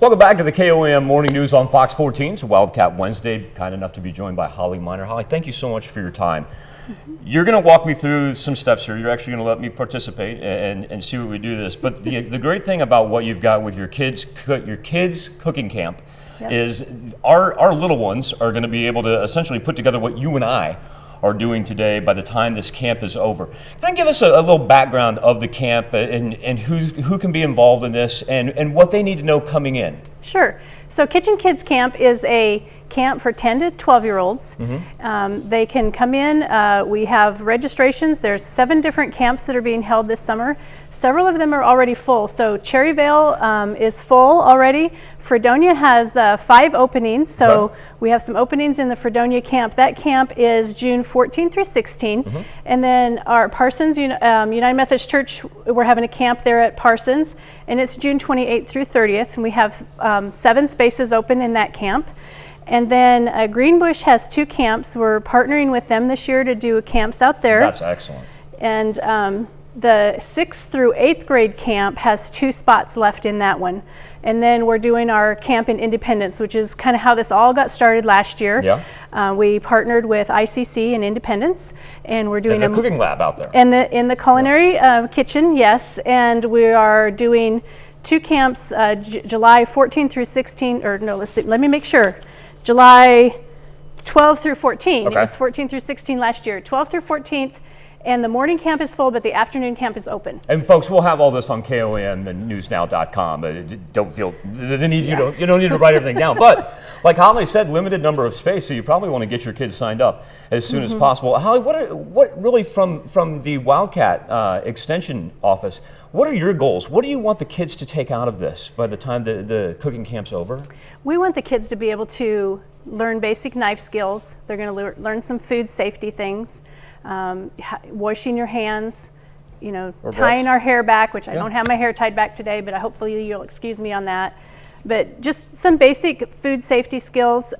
Welcome back to the KOM Morning News on Fox 14. It's Wildcat Wednesday. Kind enough to be joined by Holly Miner. Holly, thank you so much for your time. You're going to walk me through some steps here. You're actually going to let me participate and see what we do this. But the great thing about what you've got with your kids cooking camp is our little ones are going to be able to essentially put together what you and I are doing today by the time this camp is over. Can you give us a little background of the camp and who can be involved in this and what they need to know coming in? Sure. So Kitchen Kids Camp is a camp for 10 to 12-year-olds. They can come in. We have registrations. There's 7 different camps that are being held this summer. Several of them are already full. So Cherryvale is full already. Fredonia has 5 openings. So we have some openings in the Fredonia camp. That camp is June 14 through 16. And then our Parsons United Methodist Church, we're having a camp there at Parsons. And it's June 28th through 30th. And we have 7 spaces open in that camp. And then Greenbush has 2 camps. We're partnering with them this year to do camps out there. That's excellent. And the 6th through 8th grade camp has 2 spots left in that one. And then we're doing our camp in Independence, which is kind of how this all got started last year. We partnered with ICC in Independence, and we're doing a cooking lab out there. In the culinary kitchen, yes. And we are doing 2 camps, July 14 through 16, or no, let's see, let me make sure. July 12 through 14. It was 14 through 16 last year. 12 through 14th, and the morning camp is full, but the afternoon camp is open. And folks, we'll have all this on KOM and newsnow.com. But don't feel the need. You don't need to write everything down. But like Holly said, limited number of space, so you probably want to get your kids signed up as soon as possible. Holly, what really from the Wildcat Extension office? What are your goals? What do you want the kids to take out of this by the time the cooking camp's over? We want the kids to be able to learn basic knife skills. They're going to learn some food safety things, washing your hands, tying our hair back, which I don't have my hair tied back today, but hopefully you'll excuse me on that. But just some basic food safety skills,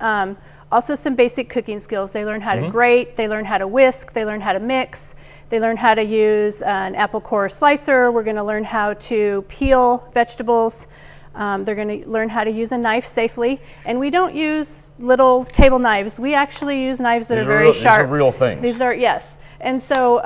also some basic cooking skills. They learn how to grate, they learn how to whisk, they learn how to mix. They learn how to use an apple core slicer. We're going to learn how to peel vegetables. They're going to learn how to use a knife safely. And we don't use little table knives. We actually use knives that are very sharp. These are real things. These are, yes. And so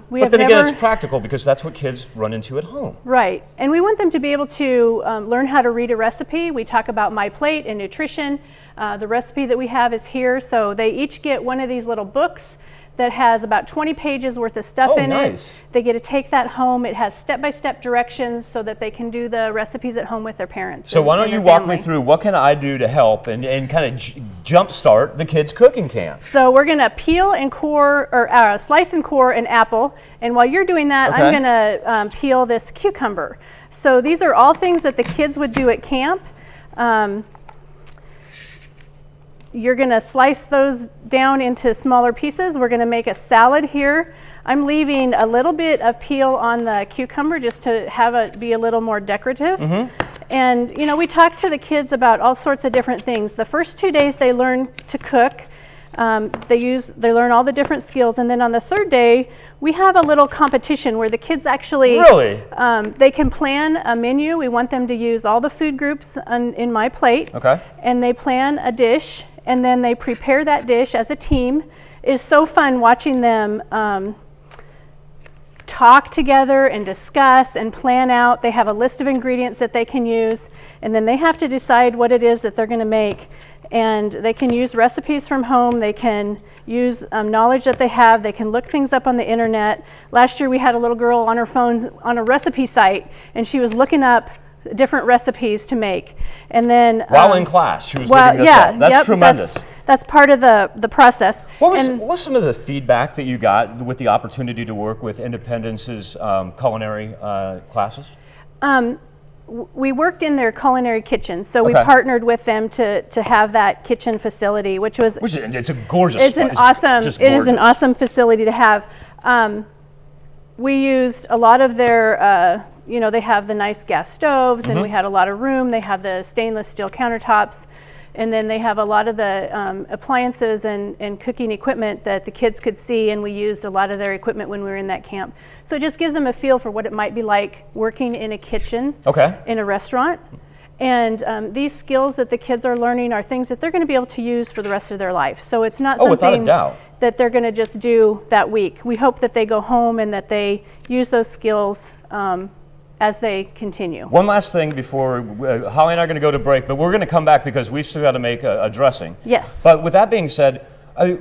we have But then again, it's practical because that's what kids run into at home. Right. And we want them to be able to learn how to read a recipe. We talk about My Plate and nutrition. The recipe that we have is here. So they each get one of these little books that has about 20 pages worth of stuff in it. They get to take that home. It has step-by-step directions so that they can do the recipes at home with their parents. So why don't you walk me through what can I do to help and kind of jumpstart the kids' cooking camp? So we're going to peel and core, or slice and core an apple. And while you're doing that, I'm going to peel this cucumber. So these are all things that the kids would do at camp. You're going to slice those down into smaller pieces. We're going to make a salad here. I'm leaving a little bit of peel on the cucumber just to have it be a little more decorative. And we talk to the kids about all sorts of different things. The first 2 days they learn to cook. They learn all the different skills, and then on the 3rd day we have a little competition where the kids actually they can plan a menu. We want them to use all the food groups in My Plate, and they plan a dish, and then they prepare that dish as a team. It is so fun watching them talk together and discuss and plan out. They have a list of ingredients that they can use, and then they have to decide what it is that they're going to make. And they can use recipes from home. They can use knowledge that they have. They can look things up on the internet. Last year we had a little girl on her phone on a recipe site, and she was looking up different recipes to make. And then while in class, she was looking this up. That's tremendous. That's part of the process. What was some of the feedback that you got with the opportunity to work with Independence's culinary classes? We worked in their culinary kitchen, so we partnered with them to have that kitchen facility, it's a gorgeous. It is an awesome facility to have. We used a lot of their, they have the nice gas stoves, and we had a lot of room. They have the stainless steel countertops. And then they have a lot of the appliances and cooking equipment that the kids could see, and we used a lot of their equipment when we were in that camp. So it just gives them a feel for what it might be like working in a kitchen in a restaurant. And these skills that the kids are learning are things that they're going to be able to use for the rest of their life. So it's not Oh, without a something doubt. that they're going to just do that week. We hope that they go home and that they use those skills as they continue. One last thing before Holly and I are going to go to break, but we're going to come back because we've still got to make a dressing. Yes. But with that being said,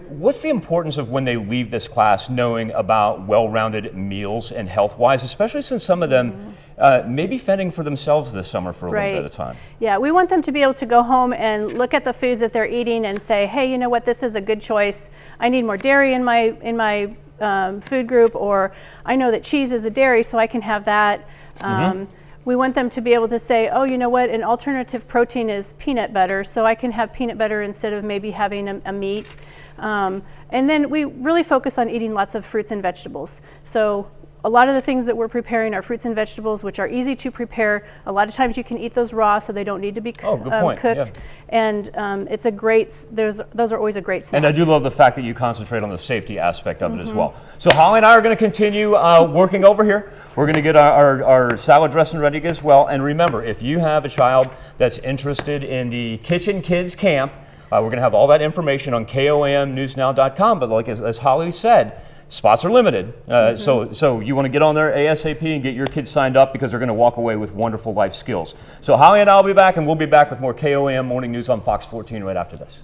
what's the importance of when they leave this class knowing about well-rounded meals and health-wise, especially since some of them may be fending for themselves this summer for a little bit of time? Yeah, we want them to be able to go home and look at the foods that they're eating and say, hey, you know what, this is a good choice. I need more dairy in my food group, or I know that cheese is a dairy, so I can have that. We want them to be able to say, oh, you know what, an alternative protein is peanut butter, so I can have peanut butter instead of maybe having a meat. And then we really focus on eating lots of fruits and vegetables. So a lot of the things that we're preparing are fruits and vegetables, which are easy to prepare. A lot of times you can eat those raw, so they don't need to be cooked. Yeah. And it's a great, those are always a great snack. And I do love the fact that you concentrate on the safety aspect of it as well. So Holly and I are going to continue working over here. We're going to get our salad dressing ready as well. And remember, if you have a child that's interested in the Kitchen Kids Camp, we're going to have all that information on KOAMnewsnow.com. But like as Holly said, spots are limited. So you want to get on there ASAP and get your kids signed up because they're going to walk away with wonderful life skills. So Holly and I will be back, and we'll be back with more KOAM Morning News on Fox 14 right after this.